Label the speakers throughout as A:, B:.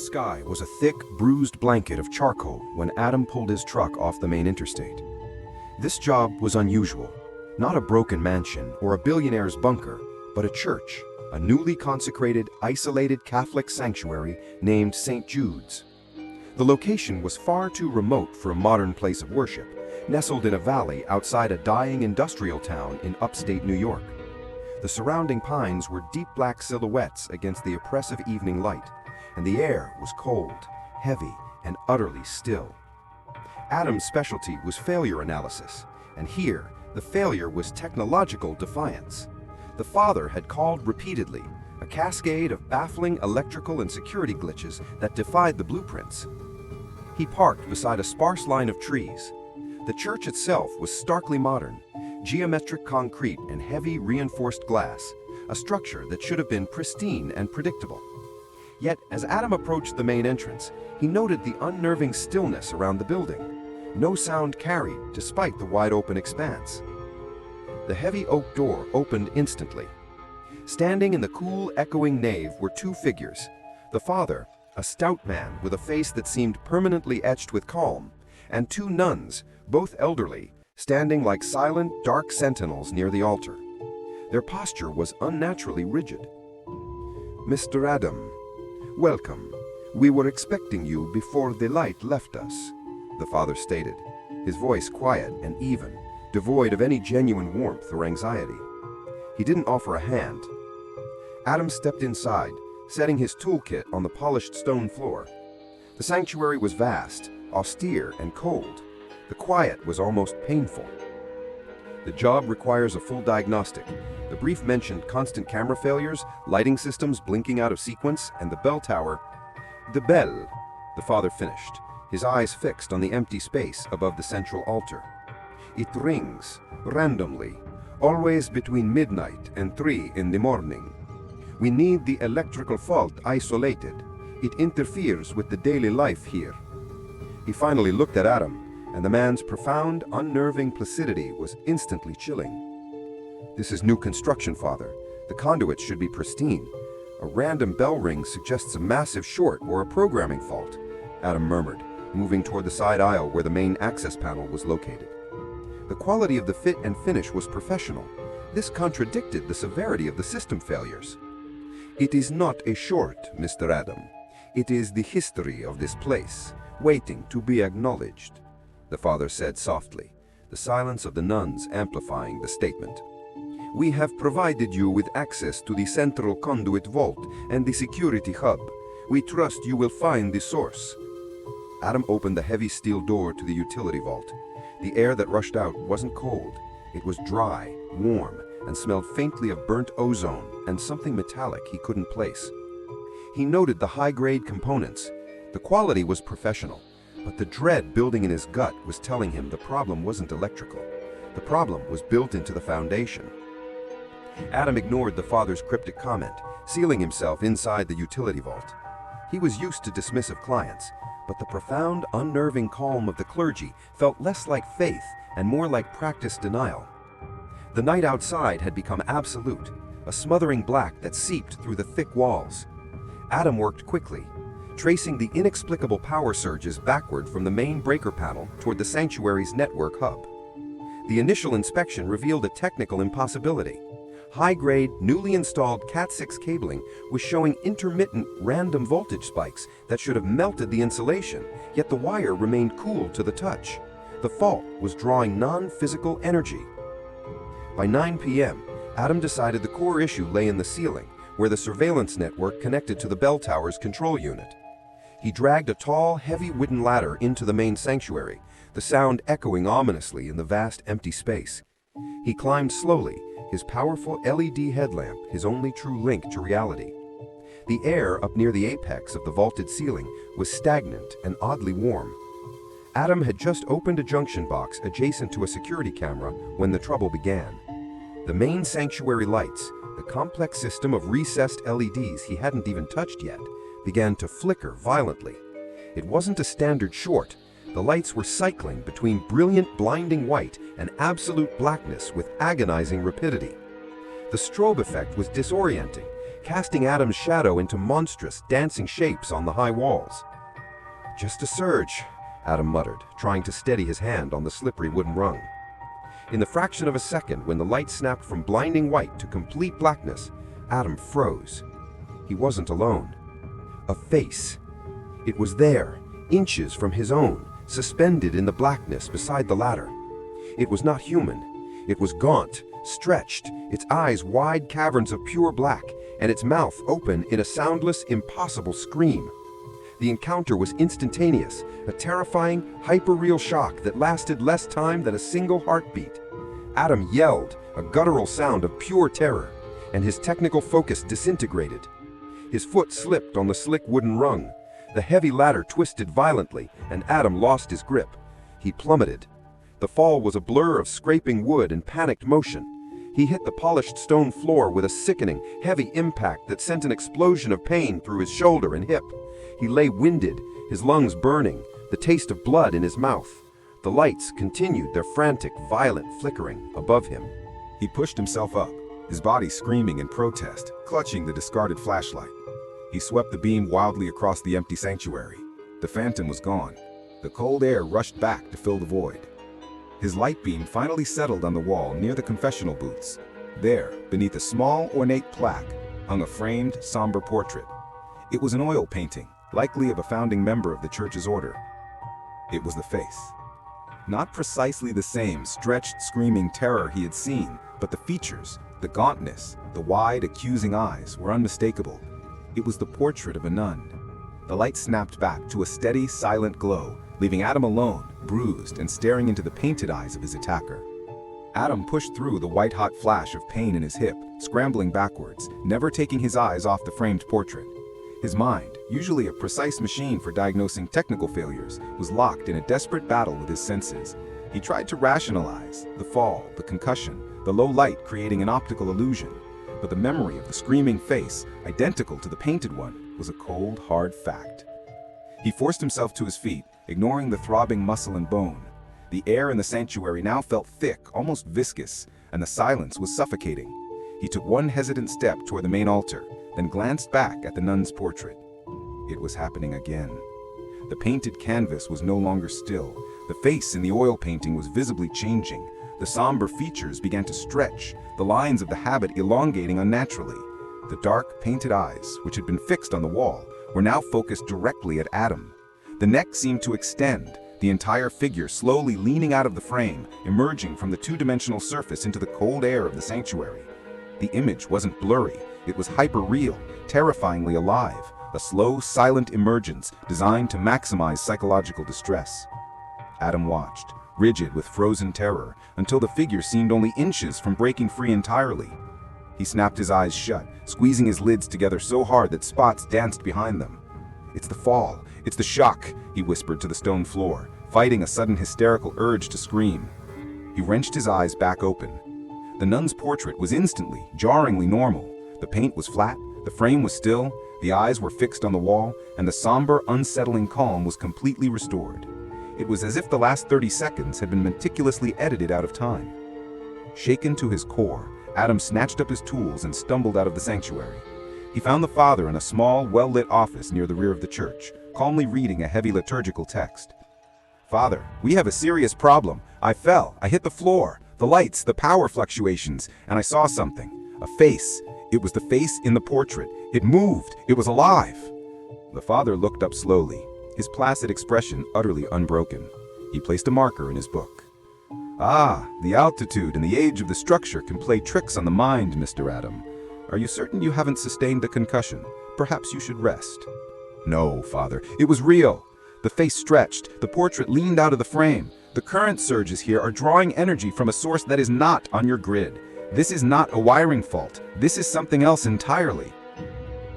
A: sky was a thick, bruised blanket of charcoal when Adam pulled his truck off the main interstate. This job was unusual. Not a broken mansion or a billionaire's bunker, but a church, a newly consecrated, isolated Catholic sanctuary named St. Jude's. The location was far too remote for a modern place of worship, nestled in a valley outside a dying industrial town in upstate New York. The surrounding pines were deep black silhouettes against the oppressive evening light, and the air was cold, heavy, and utterly still. Adam's specialty was failure analysis, and here, the failure was technological defiance. The father had called repeatedly, a cascade of baffling electrical and security glitches that defied the blueprints. He parked beside a sparse line of trees. The church itself was starkly modern, geometric concrete and heavy reinforced glass, a structure that should have been pristine and predictable. Yet, as Adam approached the main entrance, he noted the unnerving stillness around the building. No sound carried, despite the wide-open expanse. The heavy oak door opened instantly. Standing in the cool, echoing nave were two figures. The father, a stout man with a face that seemed permanently etched with calm, and two nuns, both elderly, standing like silent, dark sentinels near the altar. Their posture was unnaturally rigid. "Mr. Adam, welcome. We were expecting you before the light left us," the father stated, his voice quiet and even, devoid of any genuine warmth or anxiety. He didn't offer a hand. Adam stepped inside, setting his toolkit on the polished stone floor. The sanctuary was vast, austere, and cold. The quiet was almost painful. "The job requires a full diagnostic. The brief mentioned constant camera failures, lighting systems blinking out of sequence, and the bell tower." "The bell," the father finished, his eyes fixed on the empty space above the central altar. "It rings, randomly, always between midnight and 3 in the morning. We need the electrical fault isolated. It interferes with the daily life here." He finally looked at Adam, and the man's profound, unnerving placidity was instantly chilling. "This is new construction, father. The conduits should be pristine. A random bell ring suggests a massive short or a programming fault," Adam murmured, moving toward the side aisle where the main access panel was located. The quality of the fit and finish was professional. This contradicted the severity of the system failures. "It is not a short, Mr. Adam. It is the history of this place, waiting to be acknowledged," the father said softly, the silence of the nuns amplifying the statement. "We have provided you with access to the central conduit vault and the security hub. We trust you will find the source." Adam opened the heavy steel door to the utility vault. The air that rushed out wasn't cold. It was dry, warm, and smelled faintly of burnt ozone and something metallic he couldn't place. He noted the high-grade components. The quality was professional, but the dread building in his gut was telling him the problem wasn't electrical. The problem was built into the foundation. Adam ignored the father's cryptic comment, sealing himself inside the utility vault. He was used to dismissive clients, but the profound, unnerving calm of the clergy felt less like faith and more like practiced denial. The night outside had become absolute, a smothering black that seeped through the thick walls. Adam worked quickly, tracing the inexplicable power surges backward from the main breaker panel toward the sanctuary's network hub. The initial inspection revealed a technical impossibility. High-grade, newly installed Cat6 cabling was showing intermittent, random voltage spikes that should have melted the insulation, yet the wire remained cool to the touch. The fault was drawing non-physical energy. By 9 p.m., Adam decided the core issue lay in the ceiling, where the surveillance network connected to the bell tower's control unit. He dragged a tall, heavy wooden ladder into the main sanctuary, the sound echoing ominously in the vast empty space. He climbed slowly, his powerful LED headlamp his only true link to reality. The air up near the apex of the vaulted ceiling was stagnant and oddly warm. Adam had just opened a junction box adjacent to a security camera when the trouble began. The main sanctuary lights, the complex system of recessed LEDs he hadn't even touched yet, began to flicker violently. It wasn't a standard short. The lights were cycling between brilliant, blinding white and absolute blackness with agonizing rapidity. The strobe effect was disorienting, casting Adam's shadow into monstrous, dancing shapes on the high walls. "Just a surge," Adam muttered, trying to steady his hand on the slippery wooden rung. In the fraction of a second, when the light snapped from blinding white to complete blackness, Adam froze. He wasn't alone. A face. It was there, inches from his own, suspended in the blackness beside the ladder. It was not human. It was gaunt, stretched, its eyes wide caverns of pure black, and its mouth open in a soundless, impossible scream. The encounter was instantaneous, a terrifying, hyper-real shock that lasted less time than a single heartbeat. Adam yelled, a guttural sound of pure terror, and his technical focus disintegrated. His foot slipped on the slick wooden rung. The heavy ladder twisted violently, and Adam lost his grip. He plummeted. The fall was a blur of scraping wood and panicked motion. He hit the polished stone floor with a sickening, heavy impact that sent an explosion of pain through his shoulder and hip. He lay winded, his lungs burning, the taste of blood in his mouth. The lights continued their frantic, violent flickering above him.
B: He pushed himself up, his body screaming in protest, clutching the discarded flashlight. He swept the beam wildly across the empty sanctuary. The phantom was gone. The cold air rushed back to fill the void. His light beam finally settled on the wall near the confessional booths. There, beneath a small, ornate plaque, hung a framed, somber portrait. It was an oil painting, likely of a founding member of the church's order. It was the face. Not precisely the same stretched, screaming terror he had seen, but the features, the gauntness, the wide, accusing eyes were unmistakable. It was the portrait of a nun. The light snapped back to a steady, silent glow, leaving Adam alone, bruised and staring into the painted eyes of his attacker. Adam pushed through the white-hot flash of pain in his hip, scrambling backwards, never taking his eyes off the framed portrait. His mind, usually a precise machine for diagnosing technical failures, was locked in a desperate battle with his senses. He tried to rationalize the fall, the concussion, the low light creating an optical illusion. But the memory of the screaming face, identical to the painted one, was a cold, hard fact. He forced himself to his feet, ignoring the throbbing muscle and bone. The air in the sanctuary now felt thick, almost viscous, and the silence was suffocating. He took one hesitant step toward the main altar, then glanced back at the nun's portrait. It was happening again. The painted canvas was no longer still. The face in the oil painting was visibly changing. The somber features began to stretch, the lines of the habit elongating unnaturally. The dark, painted eyes, which had been fixed on the wall, were now focused directly at Adam. The neck seemed to extend, the entire figure slowly leaning out of the frame, emerging from the two-dimensional surface into the cold air of the sanctuary. The image wasn't blurry, it was hyper-real, terrifyingly alive, a slow, silent emergence designed to maximize psychological distress. Adam watched, rigid with frozen terror, until the figure seemed only inches from breaking free entirely. He snapped his eyes shut, squeezing his lids together so hard that spots danced behind them. "It's the fall, it's the shock," he whispered to the stone floor, fighting a sudden hysterical urge to scream. He wrenched his eyes back open. The nun's portrait was instantly, jarringly normal. The paint was flat, the frame was still, the eyes were fixed on the wall, and the somber, unsettling calm was completely restored. It was as if the last 30 seconds had been meticulously edited out of time. Shaken to his core, Adam snatched up his tools and stumbled out of the sanctuary. He found the father in a small, well-lit office near the rear of the church, calmly reading a heavy liturgical text. "Father, we have a serious problem. I fell, I hit the floor, the lights, the power fluctuations, and I saw something. A face. It was the face in the portrait. It moved. It was alive." The father looked up slowly, his placid expression utterly unbroken. He placed a marker in his book. "Ah, the altitude and the age of the structure can play tricks on the mind, Mr. Adam. Are you certain you haven't sustained a concussion? Perhaps you should rest." "No, Father, it was real." The face stretched, the portrait leaned out of the frame. "The current surges here are drawing energy from a source that is not on your grid. This is not a wiring fault. This is something else entirely."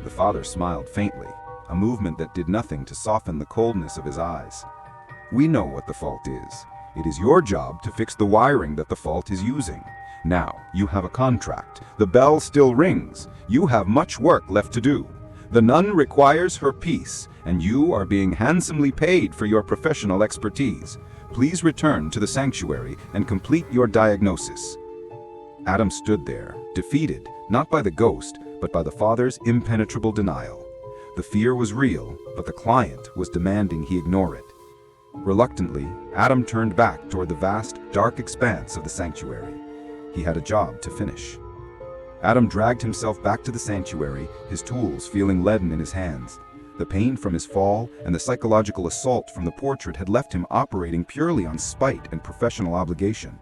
B: The father smiled faintly, a movement that did nothing to soften the coldness of his eyes. "We know what the fault is. It is your job to fix the wiring that the fault is using. Now, you have a contract. The bell still rings. You have much work left to do. The nun requires her peace, and you are being handsomely paid for your professional expertise. Please return to the sanctuary and complete your diagnosis." Adam stood there, defeated, not by the ghost, but by the father's impenetrable denial. The fear was real, but the client was demanding he ignore it. Reluctantly, Adam turned back toward the vast, dark expanse of the sanctuary. He had a job to finish. Adam dragged himself back to the sanctuary, his tools feeling leaden in his hands. The pain from his fall and the psychological assault from the portrait had left him operating purely on spite and professional obligation.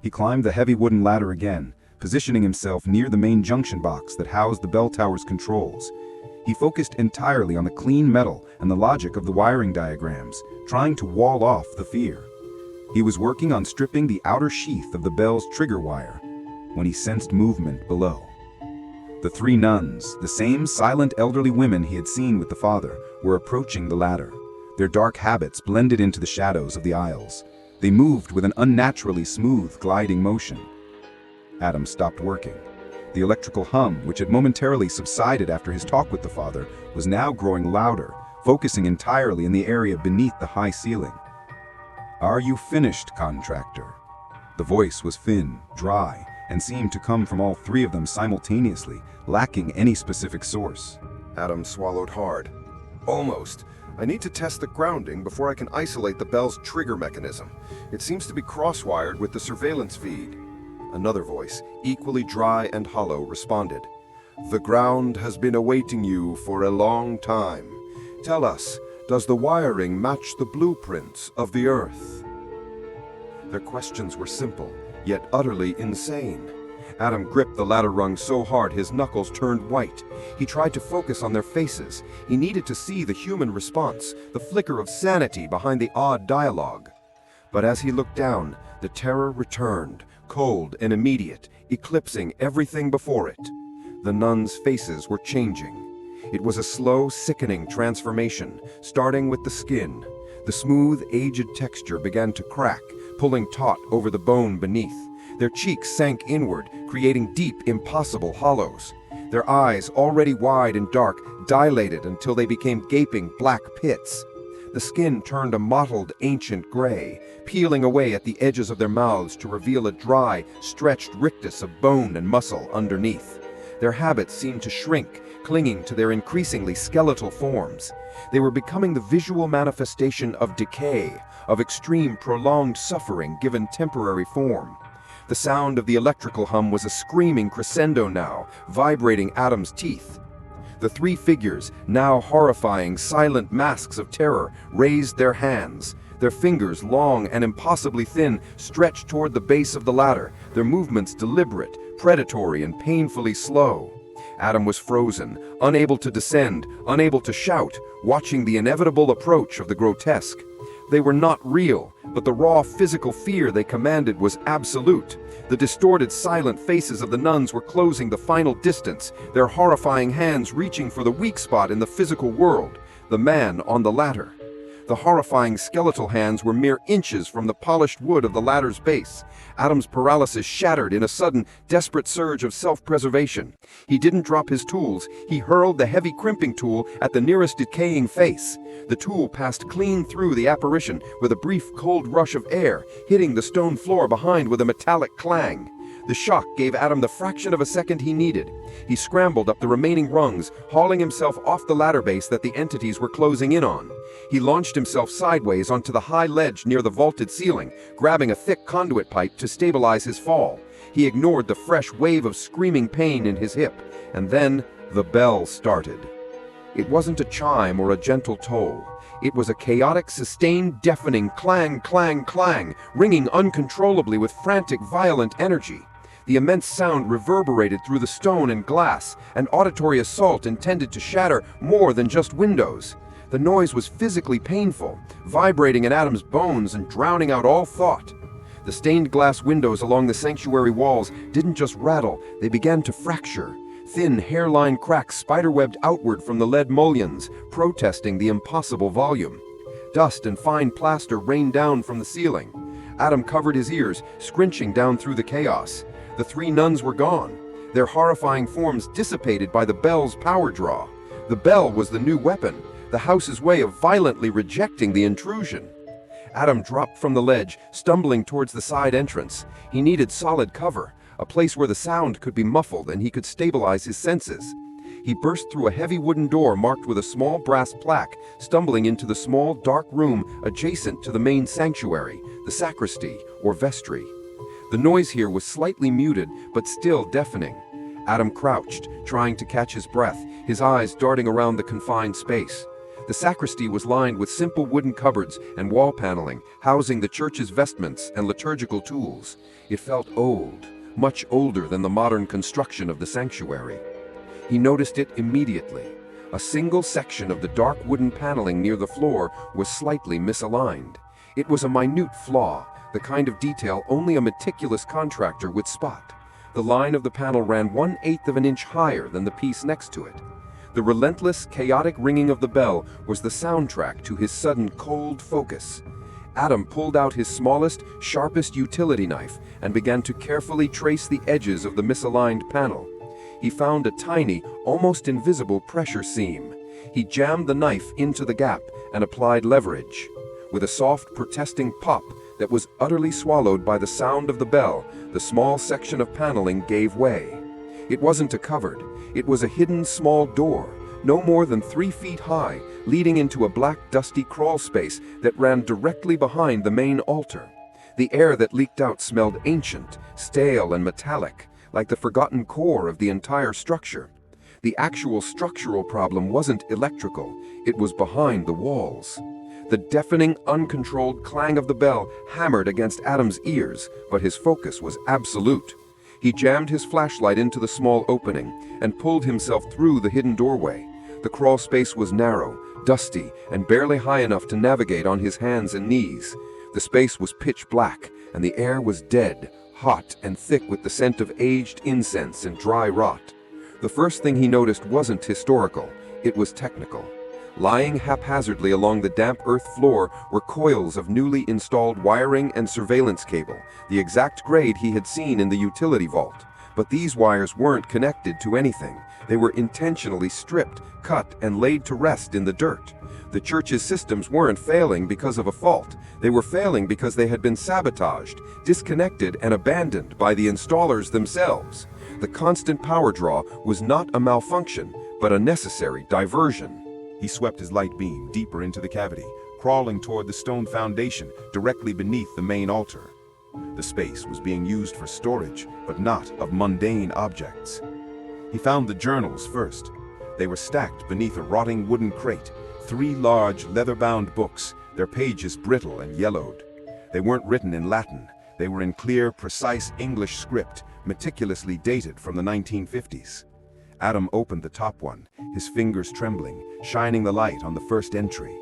B: He climbed the heavy wooden ladder again, positioning himself near the main junction box that housed the bell tower's controls. He focused entirely on the clean metal and the logic of the wiring diagrams, trying to wall off the fear. He was working on stripping the outer sheath of the bell's trigger wire when he sensed movement below. The three nuns, the same silent elderly women he had seen with the father, were approaching the ladder. Their dark habits blended into the shadows of the aisles. They moved with an unnaturally smooth, gliding motion. Adam stopped working. The electrical hum, which had momentarily subsided after his talk with the father, was now growing louder, focusing entirely in the area beneath the high ceiling. "Are you finished, contractor?" The voice was thin, dry, and seemed to come from all three of them simultaneously, lacking any specific source.
A: Adam swallowed hard. "Almost. I need to test the grounding before I can isolate the bell's trigger mechanism. It seems to be cross-wired with the surveillance feed." Another voice, equally dry and hollow, responded. "The ground has been awaiting you for a long time. Tell us, does the wiring match the blueprints of the Earth?" Their questions were simple, yet utterly insane. Adam gripped the ladder rung so hard his knuckles turned white. He tried to focus on their faces. He needed to see the human response, the flicker of sanity behind the odd dialogue. But as he looked down, the terror returned, cold and immediate, eclipsing everything before it. The nuns' faces were changing. It was a slow, sickening transformation, starting with the skin. The smooth, aged texture began to crack, pulling taut over the bone beneath. Their cheeks sank inward, creating deep, impossible hollows. Their eyes, already wide and dark, dilated until they became gaping black pits. The skin turned a mottled, ancient gray, peeling away at the edges of their mouths to reveal a dry, stretched rictus of bone and muscle underneath. Their habits seemed to shrink, clinging to their increasingly skeletal forms. They were becoming the visual manifestation of decay, of extreme, prolonged suffering given temporary form. The sound of the electrical hum was a screaming crescendo now, vibrating Adam's teeth. The three figures, now horrifying, silent masks of terror, raised their hands. Their fingers, long and impossibly thin, stretched toward the base of the ladder, their movements deliberate, predatory, and painfully slow. Adam was frozen, unable to descend, unable to shout, watching the inevitable approach of the grotesque. They were not real, but the raw physical fear they commanded was absolute. The distorted, silent faces of the nuns were closing the final distance, their horrifying hands reaching for the weak spot in the physical world, the man on the ladder. The horrifying skeletal hands were mere inches from the polished wood of the ladder's base. Adam's paralysis shattered in a sudden, desperate surge of self-preservation. He didn't drop his tools. He hurled the heavy crimping tool at the nearest decaying face. The tool passed clean through the apparition with a brief, cold rush of air, hitting the stone floor behind with a metallic clang. The shock gave Adam the fraction of a second he needed. He scrambled up the remaining rungs, hauling himself off the ladder base that the entities were closing in on. He launched himself sideways onto the high ledge near the vaulted ceiling, grabbing a thick conduit pipe to stabilize his fall. He ignored the fresh wave of screaming pain in his hip, and then the bell started. It wasn't a chime or a gentle toll. It was a chaotic, sustained, deafening clang, clang, clang, ringing uncontrollably with frantic, violent energy. The immense sound reverberated through the stone and glass, an auditory assault intended to shatter more than just windows. The noise was physically painful, vibrating in Adam's bones and drowning out all thought. The stained glass windows along the sanctuary walls didn't just rattle, they began to fracture. Thin, hairline cracks spiderwebbed outward from the lead mullions, protesting the impossible volume. Dust and fine plaster rained down from the ceiling. Adam covered his ears, scrunching down through the chaos. The three nuns were gone, their horrifying forms dissipated by the bell's power draw. The bell was the new weapon, the house's way of violently rejecting the intrusion. Adam dropped from the ledge, stumbling towards the side entrance. He needed solid cover. a place where the sound could be muffled and he could stabilize his senses. He burst through a heavy wooden door marked with a small brass plaque, stumbling into the small, dark room adjacent to the main sanctuary, the sacristy, or vestry. The noise here was slightly muted, but still deafening. Adam crouched, trying to catch his breath, his eyes darting around the confined space. The sacristy was lined with simple wooden cupboards and wall paneling, housing the church's vestments and liturgical tools. It felt old, much older than the modern construction of the sanctuary. He noticed it immediately. A single section of the dark wooden paneling near the floor was slightly misaligned. It was a minute flaw, the kind of detail only a meticulous contractor would spot. The line of the panel ran 1/8 of an inch higher than the piece next to it. The relentless, chaotic ringing of the bell was the soundtrack to his sudden cold focus. Adam pulled out his smallest, sharpest utility knife and began to carefully trace the edges of the misaligned panel. He found a tiny, almost invisible pressure seam. He jammed the knife into the gap and applied leverage. With a soft, protesting pop that was utterly swallowed by the sound of the bell, the small section of paneling gave way. It wasn't a cupboard. It was a hidden small door, no more than 3 feet high, leading into a black, dusty crawl space that ran directly behind the main altar. The air that leaked out smelled ancient, stale, and metallic, like the forgotten core of the entire structure. The actual structural problem wasn't electrical, it was behind the walls. The deafening, uncontrolled clang of the bell hammered against Adam's ears, but his focus was absolute. He jammed his flashlight into the small opening and pulled himself through the hidden doorway. The crawl space was narrow, dusty, and barely high enough to navigate on his hands and knees. The space was pitch black, and the air was dead, hot and thick with the scent of aged incense and dry rot. The first thing he noticed wasn't historical, it was technical. Lying haphazardly along the damp earth floor were coils of newly installed wiring and surveillance cable, the exact grade he had seen in the utility vault. But these wires weren't connected to anything. They were intentionally stripped, cut, and laid to rest in the dirt. The church's systems weren't failing because of a fault. They were failing because they had been sabotaged, disconnected, and abandoned by the installers themselves. The constant power draw was not a malfunction, but a necessary diversion.
B: He swept his light beam deeper into the cavity, crawling toward the stone foundation directly beneath the main altar. The space was being used for storage, but not of mundane objects. He found the journals first. They were stacked beneath a rotting wooden crate, 3 large leather-bound books, their pages brittle and yellowed. They weren't written in Latin. They were in clear, precise English script, meticulously dated from the 1950s. Adam opened the top one, his fingers trembling, shining the light on the first entry.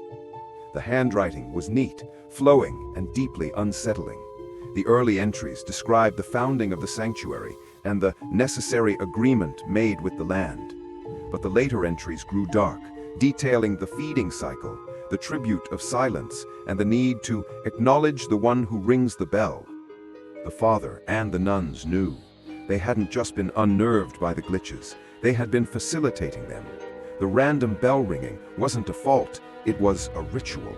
B: The handwriting was neat, flowing, and deeply unsettling. The early entries described the founding of the sanctuary and the necessary agreement made with the land. But the later entries grew dark, detailing the feeding cycle, the tribute of silence, and the need to acknowledge the one who rings the bell. The father and the nuns knew. They hadn't just been unnerved by the glitches. They had been facilitating them. The random bell ringing wasn't a fault, it was a ritual.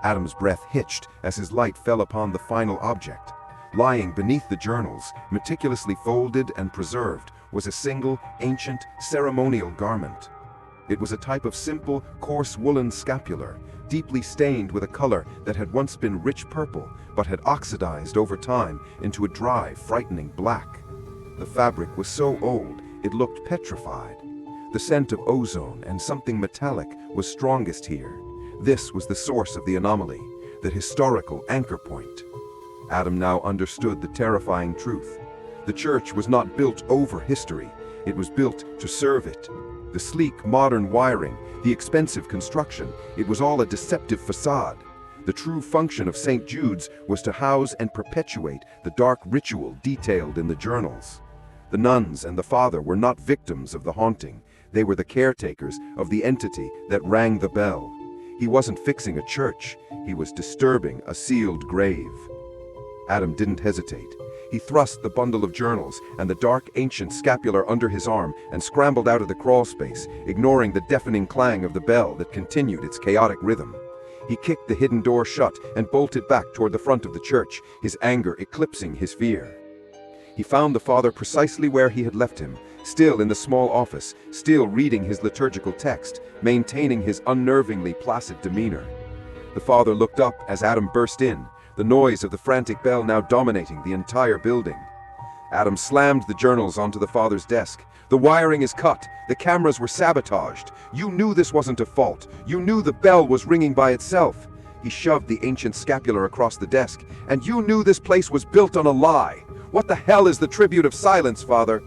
B: Adam's breath hitched as his light fell upon the final object. Lying beneath the journals, meticulously folded and preserved, was a single, ancient, ceremonial garment. It was a type of simple, coarse woolen scapular, deeply stained with a color that had once been rich purple, but had oxidized over time into a dry, frightening black. The fabric was so old, it looked petrified. The scent of ozone and something metallic was strongest here. This was the source of the anomaly, the historical anchor point. Adam now understood the terrifying truth. The church was not built over history, it was built to serve it. The sleek, modern wiring, the expensive construction, it was all a deceptive facade. The true function of St. Jude's was to house and perpetuate the dark ritual detailed in the journals. The nuns and the father were not victims of the haunting. They were the caretakers of the entity that rang the bell. He wasn't fixing a church, he was disturbing a sealed grave. Adam didn't hesitate. He thrust the bundle of journals and the dark ancient scapular under his arm and scrambled out of the crawl space, ignoring the deafening clang of the bell that continued its chaotic rhythm. He kicked the hidden door shut and bolted back toward the front of the church, his anger eclipsing his fear.
A: He found the father precisely where he had left him, still in the small office, still reading his liturgical text, maintaining his unnervingly placid demeanor. The father looked up as Adam burst in, the noise of the frantic bell now dominating the entire building. Adam slammed the journals onto the father's desk. "The wiring is cut. The cameras were sabotaged. You knew this wasn't a fault. You knew the bell was ringing by itself." He shoved the ancient scapular across the desk. "And you knew this place was built on a lie. What the hell is the tribute of silence, Father?"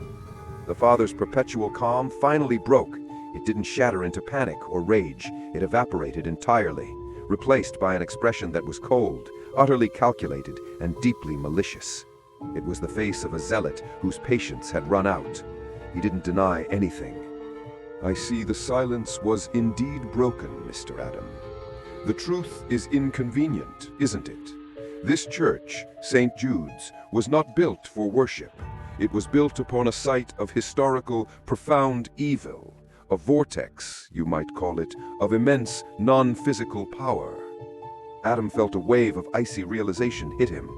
A: The father's perpetual calm finally broke. It didn't shatter into panic or rage. It evaporated entirely, replaced by an expression that was cold, utterly calculated, and deeply malicious. It was the face of a zealot whose patience had run out. He didn't deny anything. "I see the silence was indeed broken, Mr. Adam. The truth is inconvenient, isn't it? This church, St. Jude's, was not built for worship. It was built upon a site of historical, profound evil, a vortex, you might call it, of immense, non-physical power." Adam felt a wave of icy realization hit him.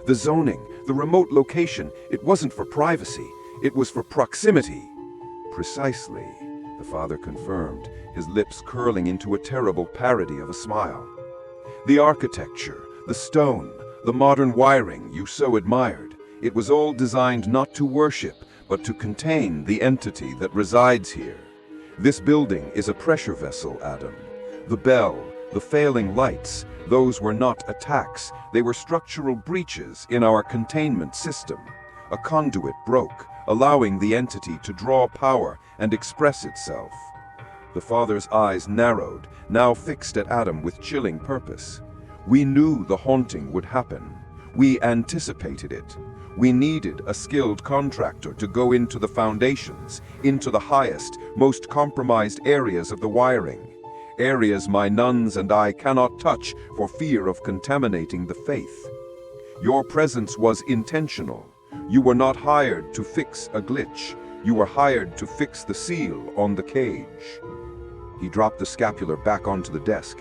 A: The zoning, the remote location, it wasn't for privacy, it was for proximity. "Precisely," the father confirmed, his lips curling into a terrible parody of a smile. "The architecture, the stone, the modern wiring you so admired, it was all designed not to worship, but to contain the entity that resides here. This building is a pressure vessel, Adam. The bell, the failing lights, those were not attacks, they were structural breaches in our containment system. A conduit broke, allowing the entity to draw power and express itself." The father's eyes narrowed, now fixed at Adam with chilling purpose. "We knew the haunting would happen. We anticipated it. We needed a skilled contractor to go into the foundations, into the highest, most compromised areas of the wiring. Areas my nuns and I cannot touch for fear of contaminating the faith. Your presence was intentional. You were not hired to fix a glitch. You were hired to fix the seal on the cage." He dropped the scapular back onto the desk.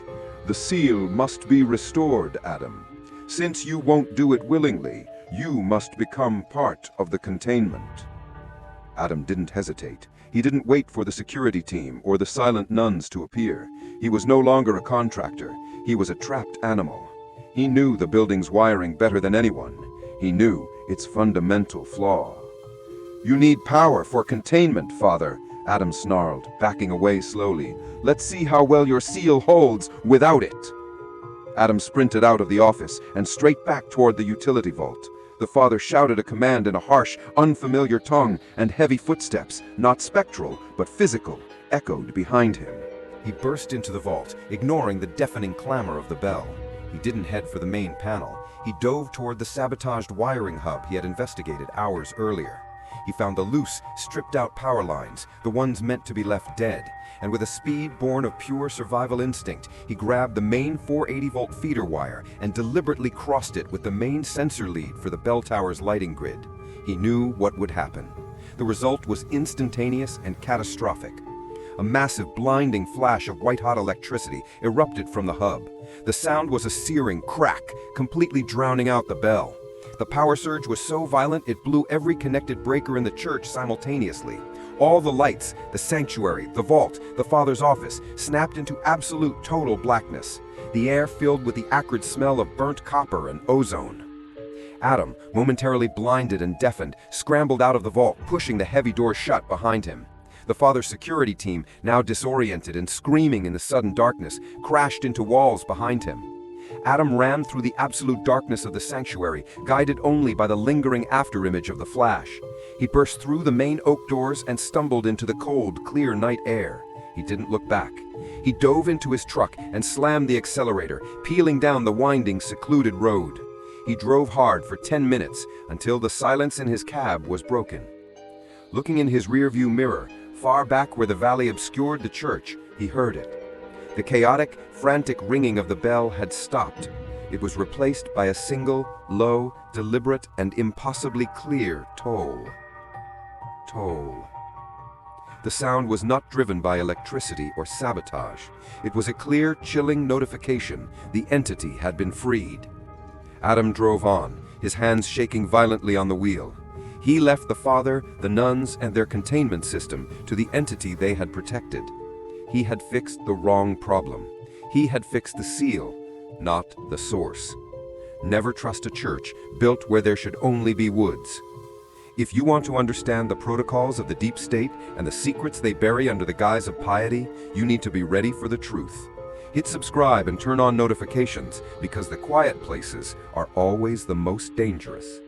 A: "The seal must be restored, Adam. Since you won't do it willingly, you must become part of the containment." Adam didn't hesitate. He didn't wait for the security team or the silent nuns to appear. He was no longer a contractor. He was a trapped animal. He knew the building's wiring better than anyone. He knew its fundamental flaw. "You need power for containment, Father," Adam snarled, backing away slowly. "Let's see how well your seal holds without it." Adam sprinted out of the office and straight back toward the utility vault. The father shouted a command in a harsh, unfamiliar tongue, and heavy footsteps, not spectral, but physical, echoed behind him. He burst into the vault, ignoring the deafening clamor of the bell. He didn't head for the main panel. He dove toward the sabotaged wiring hub he had investigated hours earlier. He found the loose, stripped-out power lines, the ones meant to be left dead, and with a speed born of pure survival instinct, he grabbed the main 480-volt feeder wire and deliberately crossed it with the main sensor lead for the bell tower's lighting grid. He knew what would happen. The result was instantaneous and catastrophic. A massive, blinding flash of white-hot electricity erupted from the hub. The sound was a searing crack, completely drowning out the bell. The power surge was so violent it blew every connected breaker in the church simultaneously. All the lights, the sanctuary, the vault, the father's office, snapped into absolute total blackness. The air filled with the acrid smell of burnt copper and ozone. Adam, momentarily blinded and deafened, scrambled out of the vault, pushing the heavy door shut behind him. The father's security team, now disoriented and screaming in the sudden darkness, crashed into walls behind him. Adam ran through the absolute darkness of the sanctuary, guided only by the lingering afterimage of the flash. He burst through the main oak doors and stumbled into the cold, clear night air. He didn't look back. He dove into his truck and slammed the accelerator, peeling down the winding, secluded road. He drove hard for 10 minutes until the silence in his cab was broken. Looking in his rearview mirror, far back where the valley obscured the church, he heard it. The chaotic, frantic ringing of the bell had stopped. It was replaced by a single, low, deliberate, and impossibly clear toll. Toll. The sound was not driven by electricity or sabotage. It was a clear, chilling notification. The entity had been freed. Adam drove on, his hands shaking violently on the wheel. He left the father, the nuns, and their containment system to the entity they had protected. He had fixed the wrong problem. He had fixed the seal, not the source. Never trust a church built where there should only be woods. If you want to understand the protocols of the deep state and the secrets they bury under the guise of piety, you need to be ready for the truth. Hit subscribe and turn on notifications, because the quiet places are always the most dangerous.